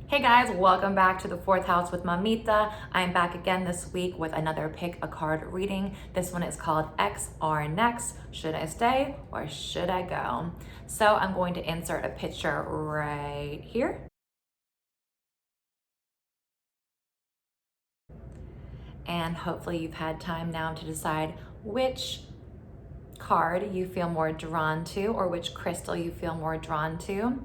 Hey guys, welcome back to the fourth house with Mamita. I'm back again this week with another pick a card reading. This one is called X or Next. Should I stay or should I go? So I'm going to insert a picture right here. And hopefully you've had time now to decide which card you feel more drawn to or which crystal you feel more drawn to.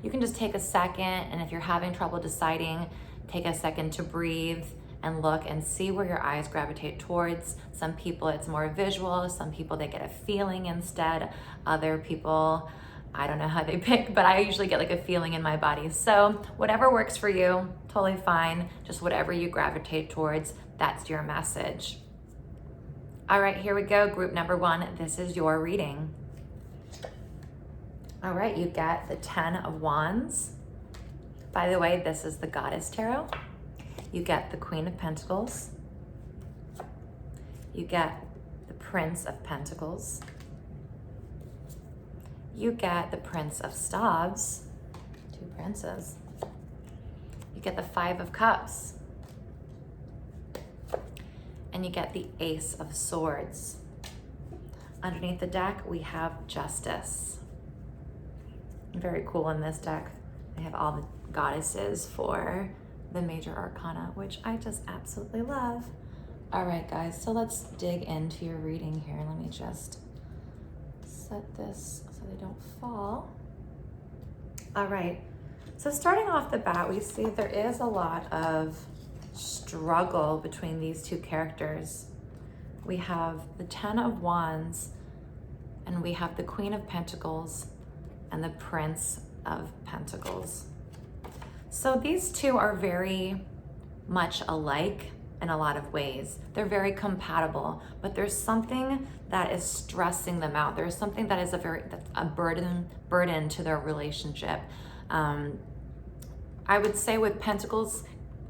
You can just take a second, and if you're having trouble deciding, take a second to breathe and look and see where your eyes gravitate towards. Some people it's more visual, some people they get a feeling instead. Other people, I don't know how they pick, but I usually get like a feeling in my body. So whatever works for you, totally fine. Just whatever you gravitate towards, that's your message. All right, here we go. Group number one, this is your reading. All right, you get the 10 of Wands. By the way, this is the Goddess Tarot. You get the Queen of Pentacles. You get the Prince of Pentacles. You get the Prince of Staves, two princes. You get the Five of Cups. And you get the Ace of Swords. Underneath the deck, we have Justice. Very cool in this deck. They have all the goddesses for the major arcana, which I just absolutely love. All right, guys, so let's dig into your reading here. Let me just set this so they don't fall. All right, so starting off the bat, we see there is a lot of struggle between these two characters. We have the 10 of Wands, and we have the Queen of Pentacles and the Prince of Pentacles. So these two are very much alike in a lot of ways. They're very compatible, but there's something that is stressing them out. There's something that is that's a burden to their relationship. I would say with Pentacles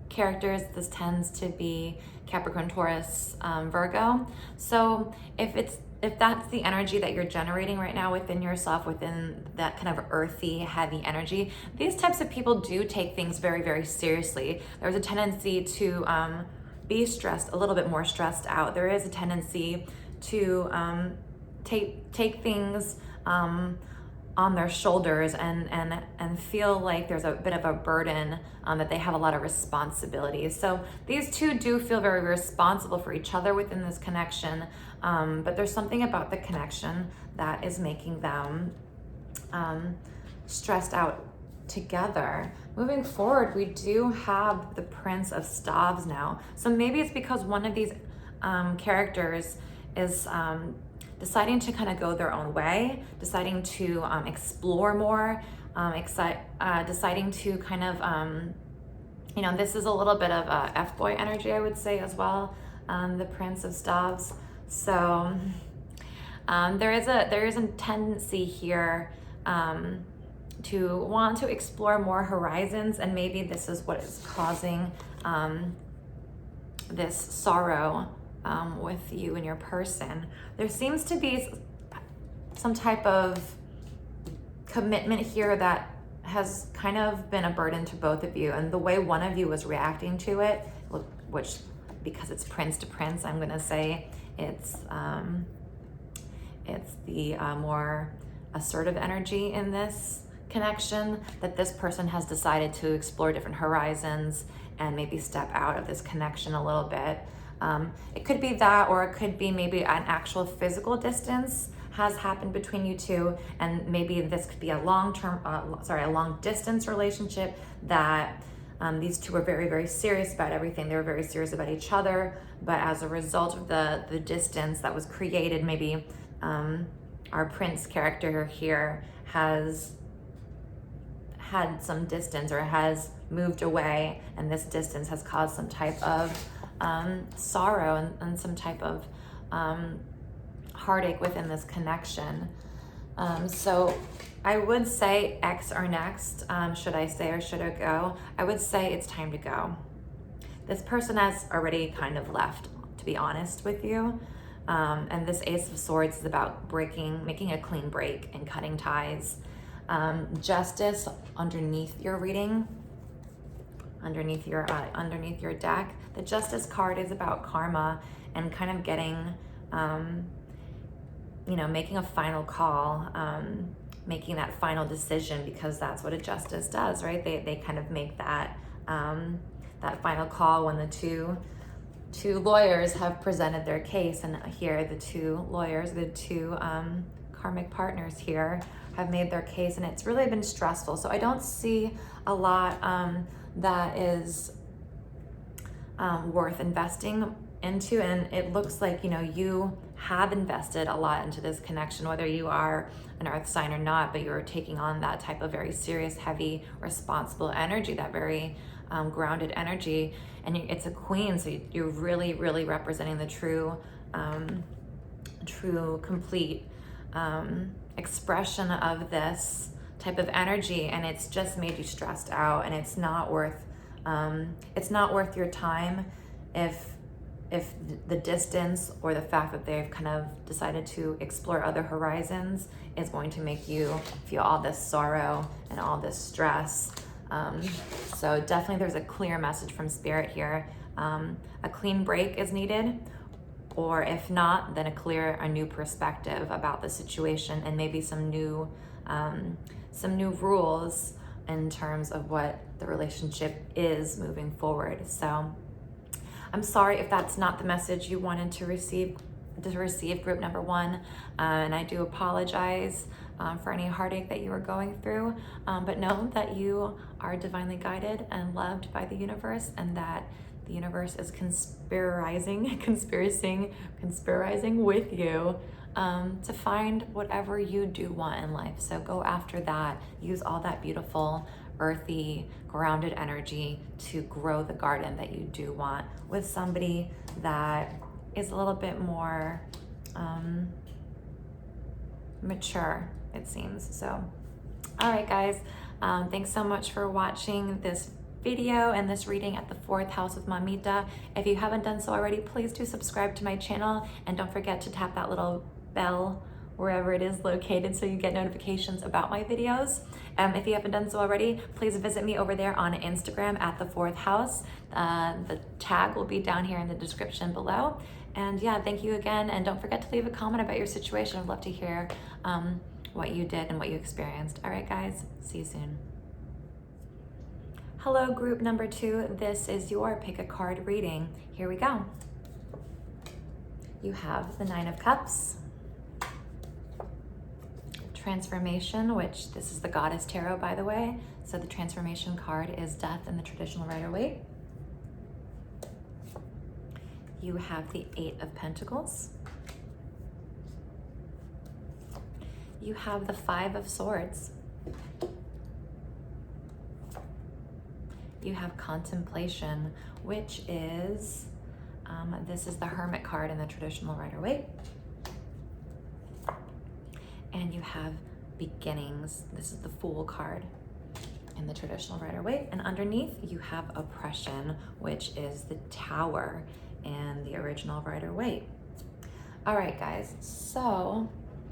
characters, this tends to be Capricorn, Taurus, Virgo. So if that's the energy that you're generating right now within yourself, within that kind of earthy, heavy energy, these types of people do take things very, very seriously. There's a tendency to be stressed, a little bit more stressed out. There is a tendency to take things on their shoulders and feel like there's a bit of a burden, that they have a lot of responsibilities. So these two do feel very responsible for each other within this connection, but there's something about the connection that is making them stressed out together. Moving forward, we do have the Prince of Staves now. So maybe it's because one of these characters is deciding to kind of go their own way, deciding to explore more, deciding to kind of, this is a little bit of a F-boy energy, I would say as well, the Prince of Staves. So there is a tendency here to want to explore more horizons, and maybe this is what is causing this sorrow with you and your person. There seems to be some type of commitment here that has kind of been a burden to both of you, and the way one of you was reacting to it, which because it's prince to prince, I'm gonna say it's the more assertive energy in this connection, that this person has decided to explore different horizons and maybe step out of this connection a little bit. It could be that, or it could be maybe an actual physical distance has happened between you two, and maybe this could be a long distance relationship that these two are very, very serious about everything. They were very serious about each other, but as a result of the distance that was created, maybe our prince character here has had some distance or has moved away, and this distance has caused some type of sorrow and some type of heartache within this connection. So I would say X or next. Should I stay or should I go? I would say it's time to go. This person has already kind of left, to be honest with you. And this Ace of Swords is about making a clean break and cutting ties. Justice underneath your reading underneath your deck. The Justice card is about karma and kind of getting, you know, making a final call, making that final decision, because that's what a justice does, right? They kind of make that that final call when the two lawyers have presented their case, and here the two lawyers, the two karmic partners here have made their case, and it's really been stressful. So I don't see a lot that is worth investing into, and it looks like, you know, you have invested a lot into this connection, whether you are an earth sign or not, but you're taking on that type of very serious, heavy, responsible energy, that very grounded energy, and it's a queen, so you're really, really representing the true, complete expression of this type of energy, and it's just made you stressed out, and it's not worth your time if the distance or the fact that they've kind of decided to explore other horizons is going to make you feel all this sorrow and all this stress. So definitely there's a clear message from Spirit here. A clean break is needed, or if not, then a new perspective about the situation, and maybe some new rules in terms of what the relationship is moving forward. So I'm sorry if that's not the message you wanted to receive, group number one, and I do apologize for any heartache that you were going through, but know that you are divinely guided and loved by the universe, and that the universe is conspiring with you to find whatever you do want in life. So go after that. Use all that beautiful, earthy, grounded energy to grow the garden that you do want with somebody that is a little bit more mature, it seems. So, all right, guys, thanks so much for watching this video and this reading at the 4th house of Mamita. If you haven't done so already, please do subscribe to my channel, and don't forget to tap that little bell wherever it is located so you get notifications about my videos. If you haven't done so already, please visit me over there on Instagram at the 4th house. The tag will be down here in the description below. And yeah, thank you again, and don't forget to leave a comment about your situation. I'd love to hear what you did and what you experienced. All right, guys, see you soon. Hello, group number 2. This is your pick a card reading. Here we go. You have the 9 of Cups, Transformation, which this is the Goddess Tarot, by the way. So the Transformation card is Death in the traditional Rider-Waite. You have the 8 of Pentacles. You have the 5 of Swords. You have Contemplation, which is, this is the Hermit card in the traditional Rider-Waite. And you have Beginnings. This is the Fool card in the traditional Rider-Waite. And underneath you have Oppression, which is the Tower in the original Rider-Waite. All right, guys, so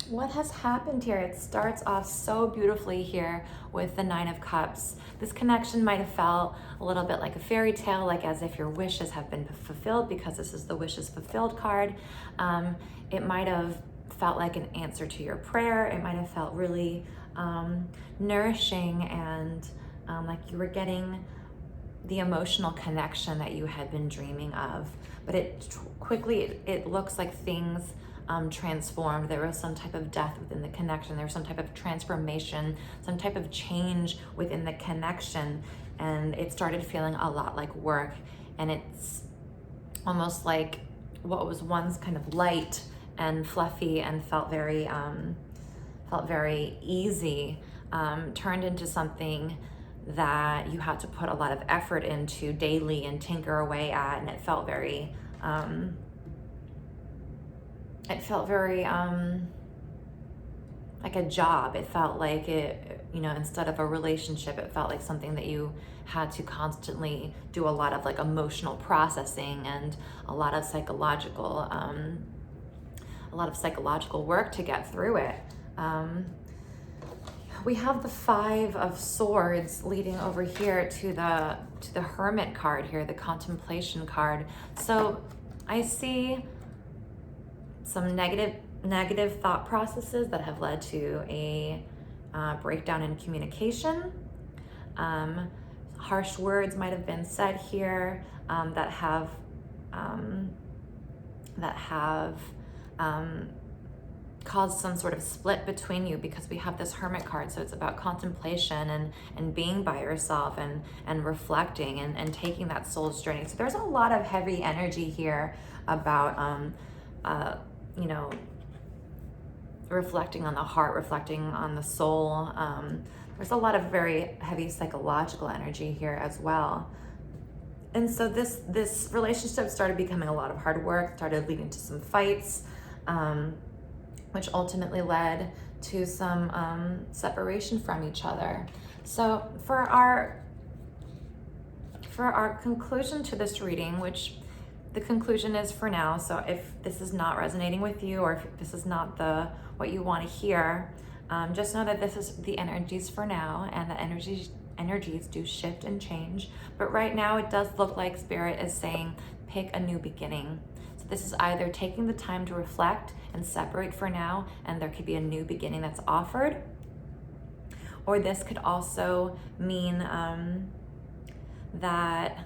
what has happened here? It starts off so beautifully here with the 9 of Cups. This connection might have felt a little bit like a fairy tale, like as if your wishes have been fulfilled, because this is the Wishes Fulfilled card. It might have felt like an answer to your prayer. It might have felt really nourishing, and like you were getting the emotional connection that you had been dreaming of. But it looks like things transformed. There was some type of death within the connection. There was some type of transformation, some type of change within the connection, and it started feeling a lot like work. And it's almost like what was once kind of light and fluffy and felt very easy turned into something that you had to put a lot of effort into daily and tinker away at, and it felt very like a job. It felt like it, instead of a relationship, it felt like something that you had to constantly do a lot of like emotional processing and a lot of psychological work to get through it. we have the Five of Swords leading over here to the Hermit card here, the Contemplation card. So I see some negative thought processes that have led to a breakdown in communication. Harsh words might have been said here that have caused some sort of split between you, because we have this Hermit card. So it's about contemplation and being by yourself and reflecting and taking that soul's journey. So there's a lot of heavy energy here about you know, reflecting on the heart, reflecting on the soul. There's a lot of very heavy psychological energy here as well. And so this relationship started becoming a lot of hard work, started leading to some fights, which ultimately led to some separation from each other. So for our conclusion to this reading, which the conclusion is for now, so if this is not resonating with you, or if this is not what you want to hear, just know that this is the energies for now, and the energies do shift and change. But right now it does look like Spirit is saying pick a new beginning. So this is either taking the time to reflect and separate for now, and there could be a new beginning that's offered, or this could also mean that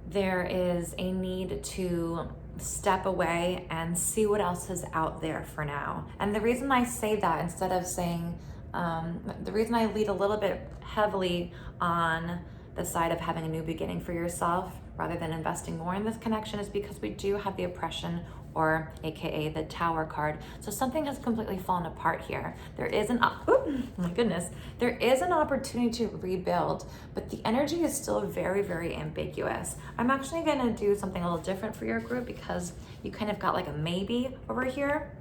there is a need to step away and see what else is out there for now. And the reason I say that, instead of saying, the reason I lead a little bit heavily on the side of having a new beginning for yourself rather than investing more in this connection, is because we do have the oppression, or AKA the Tower card. So something has completely fallen apart here. There is there is an opportunity to rebuild, but the energy is still very, very ambiguous. I'm actually gonna do something a little different for your group, because you kind of got like a maybe over here.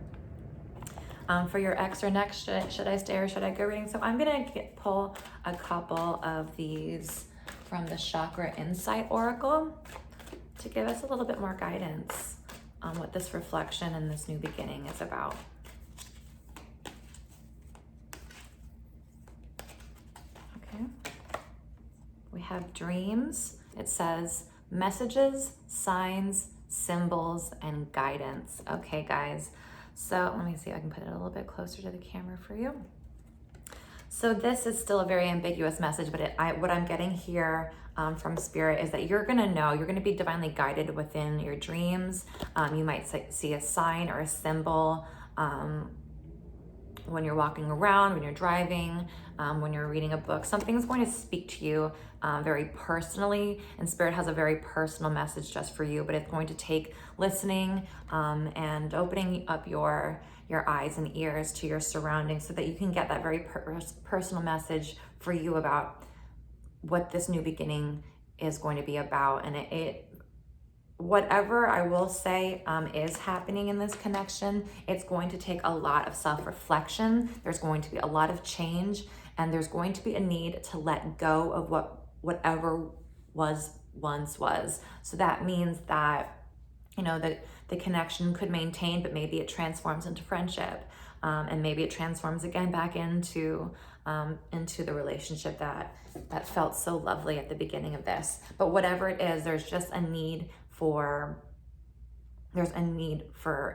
For your ex or next, should I stay or should I go reading? So I'm gonna pull a couple of these from the Chakra Insight Oracle to give us a little bit more guidance on what this reflection and this new beginning is about. Okay. We have dreams. It says messages, signs, symbols, and guidance. Okay, guys. So let me see if I can put it a little bit closer to the camera for you. So this is still a very ambiguous message, but what I'm getting here from Spirit is that you're gonna be divinely guided within your dreams. You might see a sign or a symbol when you're walking around, when you're driving, when you're reading a book. Something's going to speak to you very personally, and Spirit has a very personal message just for you, but it's going to take listening and opening up your eyes and ears to your surroundings, so that you can get that very personal message for you about what this new beginning is going to be about. And whatever I will say is happening in this connection, it's going to take a lot of self-reflection. There's going to be a lot of change, and there's going to be a need to let go of whatever once was. So that means that, you know, the connection could maintain, but maybe it transforms into friendship, and maybe it transforms again back into the relationship that felt so lovely at the beginning of this. But whatever it is, there's just a need for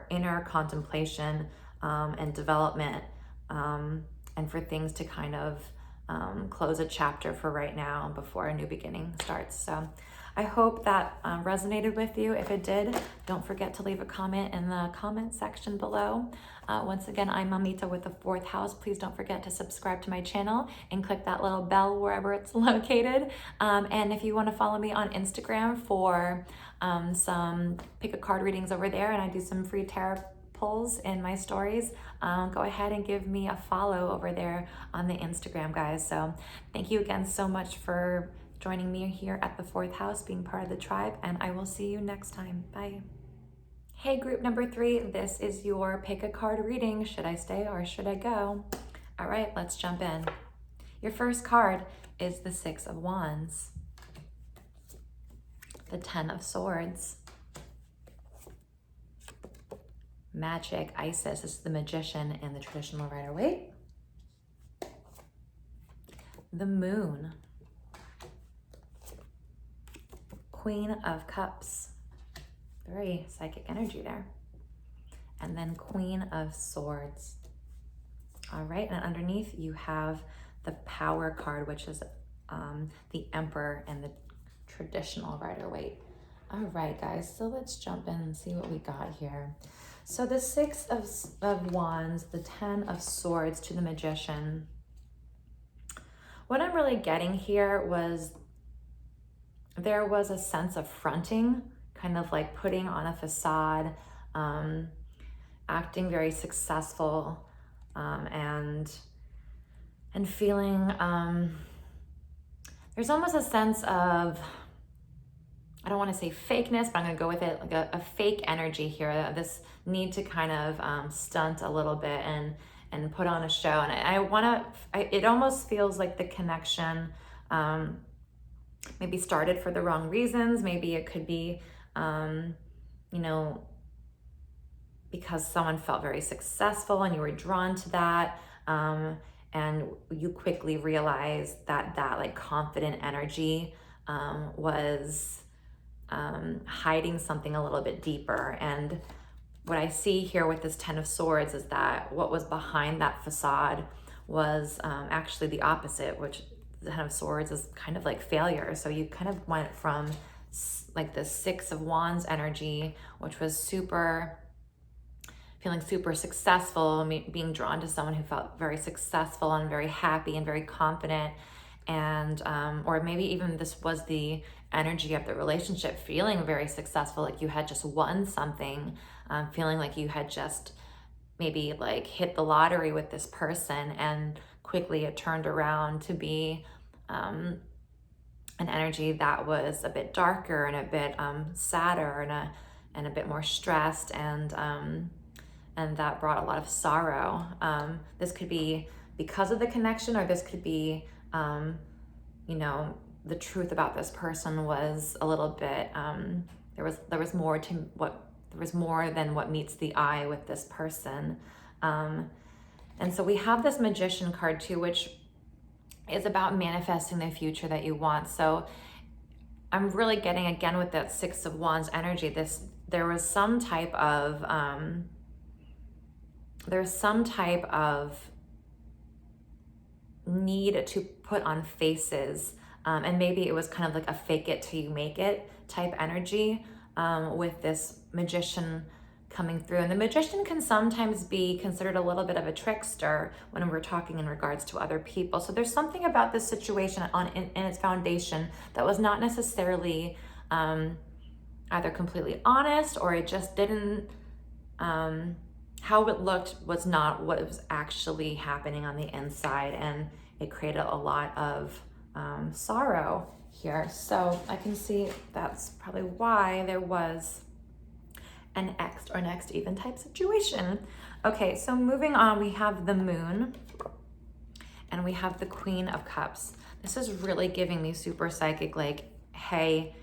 inner contemplation and development, and for things to kind of close a chapter for right now before a new beginning starts. So I hope that resonated with you. If it did, don't forget to leave a comment in the comment section below. Once again, I'm Mamita with the 4th house. Please don't forget to subscribe to my channel and click that little bell wherever it's located. And if you want to follow me on Instagram for some pick a card readings over there, and I do some free tarot pulls in my stories, go ahead and give me a follow over there on the Instagram, guys. So thank you again so much for joining me here at the 4th house, being part of the tribe, and I will see you next time. Bye. Hey, group number 3, this is your pick a card reading. Should I stay or should I go? All right, let's jump in. Your first card is the 6 of Wands, the 10 of Swords, Magic, Isis. This is the Magician and the traditional Rider-Waite. the Moon, Queen of Cups, very psychic energy there, and then Queen of Swords. All right, and underneath you have the Power card, which is the Emperor and the traditional Rider-Waite. All right, guys, so let's jump in and see what we got here. So the Six of Wands, the Ten of Swords to the Magician. What I'm really getting here was there was a sense of fronting, kind of like putting on a facade, acting very successful, and feeling, there's almost a sense of, I don't want to say fakeness, but I'm going to go with it, like a fake energy here, this need to kind of stunt a little bit and put on a show. And it almost feels like the connection maybe started for the wrong reasons. Maybe it could be, you know, because someone felt very successful and you were drawn to that. And you quickly realized that like confident energy was hiding something a little bit deeper. And what I see here with this Ten of Swords is that what was behind that facade was actually the opposite, which the Ten of Swords is kind of like failure. So you kind of went from like the Six of Wands energy, which was feeling super successful, being drawn to someone who felt very successful and very happy and very confident. And or maybe even this was the energy of the relationship, feeling very successful, like you had just won something, feeling like you had just maybe like hit the lottery with this person, and quickly it turned around to be an energy that was a bit darker and a bit sadder and a bit more stressed, and that brought a lot of sorrow. This could be because of the connection, or this could be, you know, the truth about this person was a little bit, there was more than what meets the eye with this person. And so we have this Magician card too, which is about manifesting the future that you want. So I'm really getting, again, with that Six of Wands energy, there was some type of, need to put on faces, and maybe it was kind of like a fake it till you make it type energy with this Magician coming through. And the Magician can sometimes be considered a little bit of a trickster when we're talking in regards to other people. So there's something about this situation in its foundation that was not necessarily either completely honest, or it just didn't, how it looked was not what was actually happening on the inside, and it created a lot of sorrow here. So I can see that's probably why there was an X or next even type situation. Okay, so moving on, we have the Moon and we have the Queen of Cups. This is really giving me super psychic, like, hey,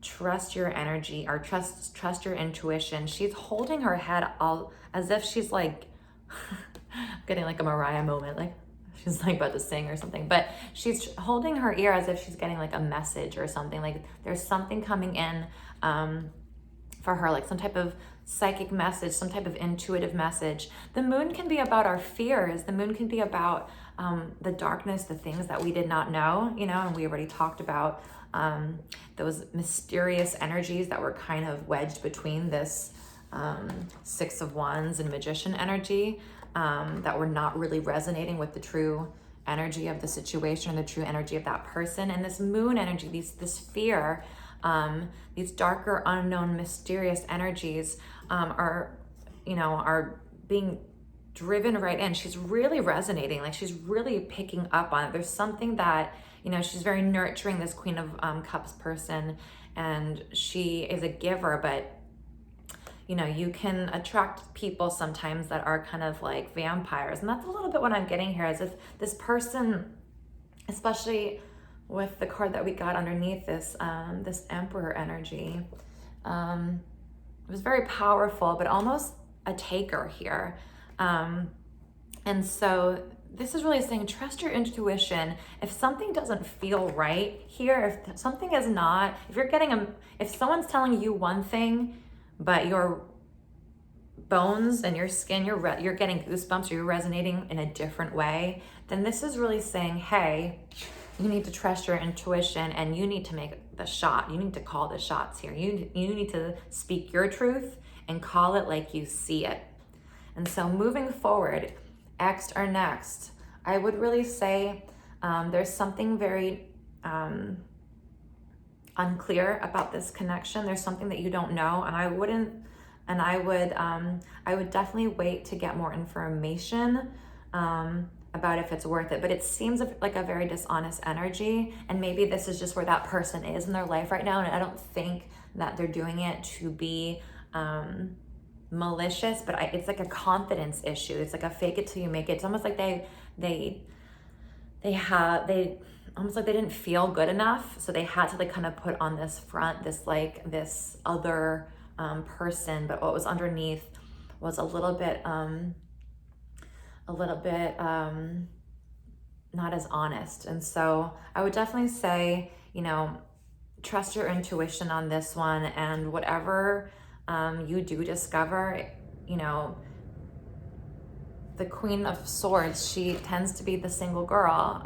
trust your energy, or trust your intuition. She's holding her head all as if she's like getting like a Mariah moment, like she's like about to sing or something, but she's holding her ear as if she's getting like a message or something. Like there's something coming in for her, like some type of psychic message, some type of intuitive message. The Moon can be about our fears. The Moon can be about the darkness, the things that we did not know, you know, and we already talked about those mysterious energies that were kind of wedged between this Six of Wands and Magician energy, that were not really resonating with the true energy of the situation, the true energy of that person. And this Moon energy, this fear, these darker, unknown, mysterious energies are being driven right in. She's really resonating, like she's really picking up on it. There's something that, you know, she's very nurturing, this Queen of Cups person, and she is a giver, but you know, you can attract people sometimes that are kind of like vampires. And that's a little bit what I'm getting here, as if this person, especially with the card that we got underneath this, this Emperor energy, it was very powerful, but almost a taker here. And so this is really saying trust your intuition. If something doesn't feel right here, if something is not, if you're getting if someone's telling you one thing, but your bones and your skin, you're getting goosebumps, or you're resonating in a different way, then this is really saying, hey, you need to trust your intuition and you need to make the shot. You need to call the shots here. You need to speak your truth and call it like you see it. And so moving forward, ex or next, I would really say there's something very unclear about this connection. There's something that you don't know, and I would definitely wait to get more information about if it's worth it. But it seems like a very dishonest energy, and maybe this is just where that person is in their life right now, and I don't think that they're doing it to be malicious, but it's like a confidence issue. It's like a fake it till you make it. It's almost like they almost like they didn't feel good enough, so they had to like kind of put on this front, this other person, but what was underneath was a little bit not as honest. And so I would definitely say, trust your intuition on this one, and whatever you do discover, the Queen of Swords, she tends to be the single girl.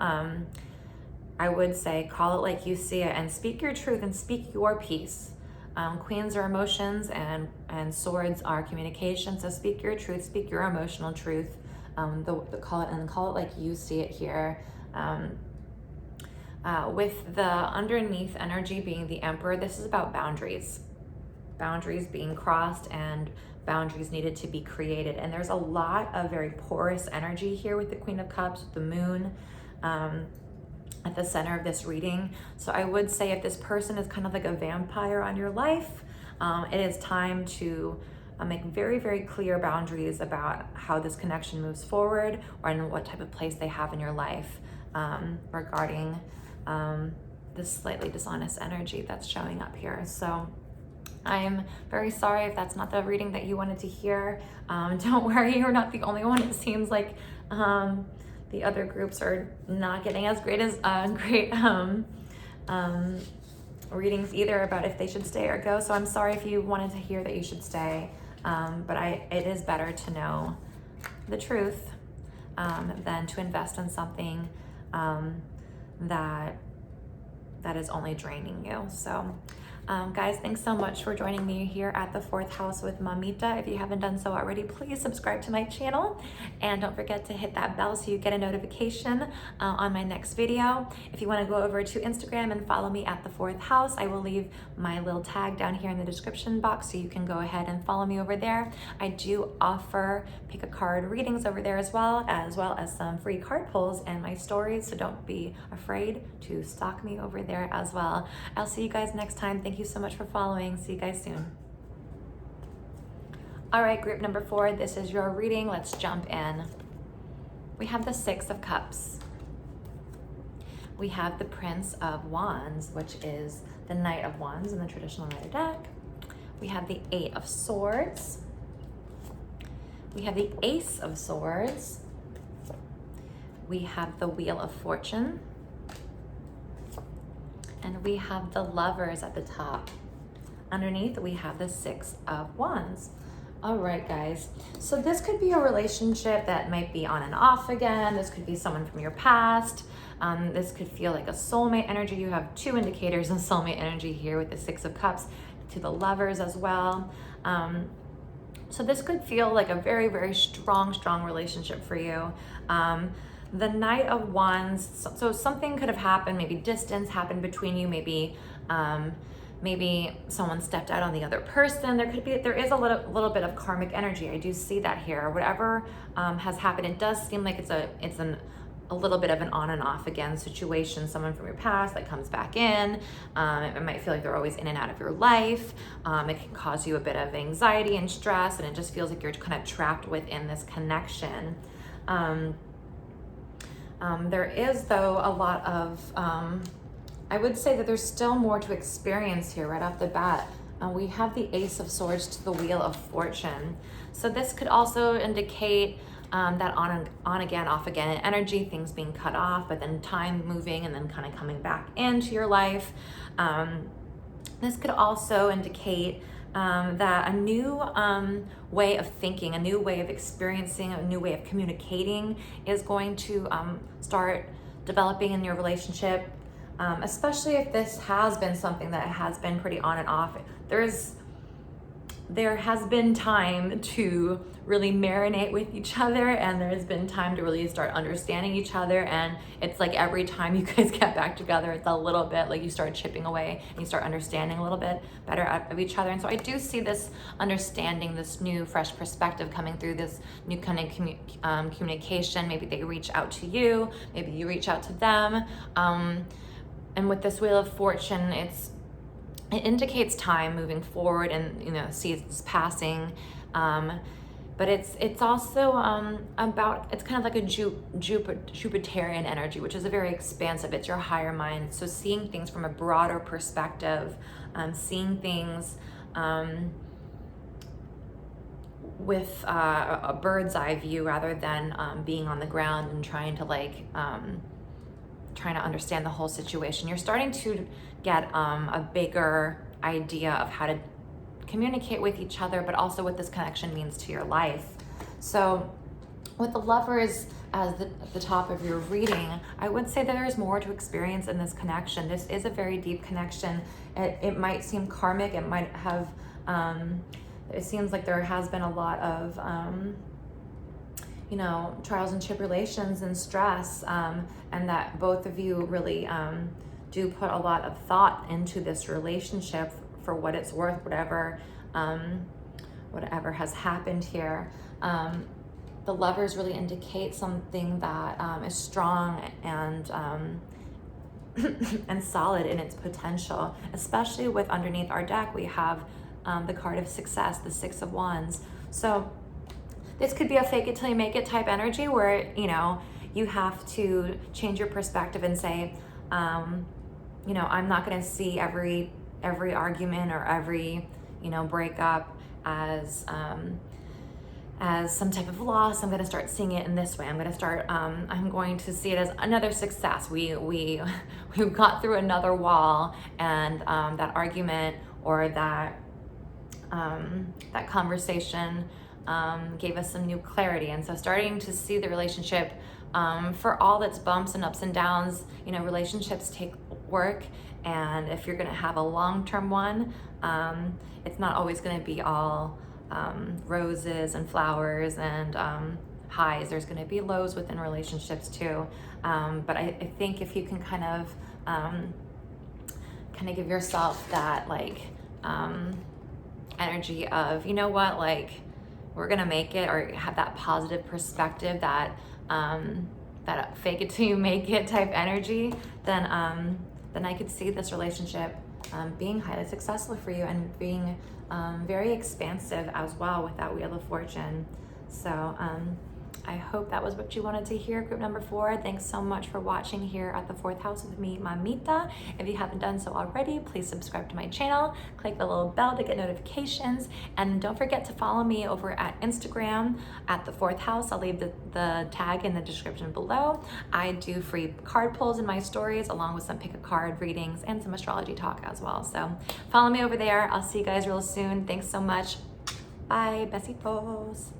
I would say call it like you see it and speak your truth and speak your piece. Queens are emotions, and swords are communication. So speak your truth, speak your emotional truth. Call it like you see it here. With the underneath energy being the Emperor, this is about boundaries being crossed and boundaries needed to be created. And there's a lot of very porous energy here with the Queen of Cups, with the Moon at the center of this reading. So I would say if this person is kind of like a vampire on your life, it is time to make very, very clear boundaries about how this connection moves forward, or in what type of place they have in your life regarding this slightly dishonest energy that's showing up here. So I'm very sorry if that's not the reading that you wanted to hear. Don't worry, you're not the only one. It seems like the other groups are not getting as great readings either about if they should stay or go. So I'm sorry if you wanted to hear that you should stay, but it is better to know the truth than to invest in something that is only draining you. So guys, thanks so much for joining me here at the 4th house with Mamita. If you haven't done so already, please subscribe to my channel, and don't forget to hit that bell so you get a notification on my next video. If you want to go over to Instagram and follow me at the 4th house, I will leave my little tag down here in the description box, so you can go ahead and follow me over there. I do offer pick a card readings over there as well as some free card pulls and my stories, so don't be afraid to stalk me over there as well. I'll see you guys next time. Thank you so much for following. See you guys soon. All right, group number 4, this is your reading. Let's jump in. We have the 6 of Cups. We have the Prince of Wands, which is the Knight of Wands in the traditional Rider deck. We have the 8 of Swords. We have the Ace of Swords. We have the Wheel of Fortune. And we have the Lovers at the top. Underneath, we have the 6 of Wands. All right, guys. So this could be a relationship that might be on and off again. This could be someone from your past. This could feel like a soulmate energy. You have 2 indicators of soulmate energy here with the 6 of Cups to the Lovers as well. So this could feel like a very, very strong relationship for you. The Knight of Wands, so something could have happened, maybe distance happened between you, maybe someone stepped out on the other person. There is a little bit of karmic energy. I do see that here. Whatever has happened, it does seem like it's a little bit of an on and off again situation. Someone from your past that comes back in. It might feel like they're always in and out of your life. It can cause you a bit of anxiety and stress, and it just feels like you're kind of trapped within this connection. There is, though, a lot of, I would say that there's still more to experience here right off the bat. We have the Ace of Swords to the Wheel of Fortune. So this could also indicate that on again, off again energy, things being cut off, but then time moving and then kind of coming back into your life. This could also indicate that a new way of thinking, a new way of experiencing, a new way of communicating is going to start developing in your relationship, especially if this has been something that has been pretty on and off. There has been time to really marinate with each other, and there's been time to really start understanding each other, and it's like every time you guys get back together, it's a little bit like you start chipping away and you start understanding a little bit better of each other. And so I do see this understanding, this new fresh perspective coming through, this new kind of communication. Maybe they reach out to you, maybe you reach out to them, and with this Wheel of Fortune, it indicates time moving forward and, you know, seasons passing, but it's also about, it's kind of like a Jupiterian energy, which is a very expansive, it's your higher mind. So seeing things from a broader perspective, seeing things with a bird's eye view rather than being on the ground and trying to understand the whole situation. You're starting to get a bigger idea of how to communicate with each other, but also what this connection means to your life. So with the Lovers as the top of your reading, I would say that there's more to experience in this connection. This is a very deep connection. It might seem karmic, it might have, it seems like there has been a lot of, you know, trials and tribulations and stress, and that both of you really do put a lot of thought into this relationship for what it's worth, whatever has happened here. The Lovers really indicate something that is strong and and solid in its potential, especially with underneath our deck, we have the card of success, the Six of Wands. So this could be a fake it till you make it type energy where, you know, you have to change your perspective and say, you know, I'm not going to see every argument or every, you know, breakup as some type of loss. I'm going to start seeing it in this way. I'm going to see it as another success. We got through another wall, and that argument or that conversation gave us some new clarity. And so starting to see the relationship for all its bumps and ups and downs. You know, relationships take work, and if you're going to have a long-term one, it's not always going to be all roses and flowers and highs. There's going to be lows within relationships too, but I think if you can kind of give yourself that like energy of, you know what, like, we're gonna make it, or have that positive perspective, that that fake it till you make it type energy, then I could see this relationship being highly successful for you and being very expansive as well with that Wheel of Fortune. So I hope that was what you wanted to hear, group number 4. Thanks so much for watching here at the 4th house with me, Mamita. If you haven't done so already, please subscribe to my channel, click the little bell to get notifications, and don't forget to follow me over at Instagram at the 4th house. I'll leave the tag in the description below. I do free card pulls in my stories, along with some pick a card readings and some astrology talk as well. So follow me over there. I'll see you guys real soon. Thanks so much. Bye. Besitos.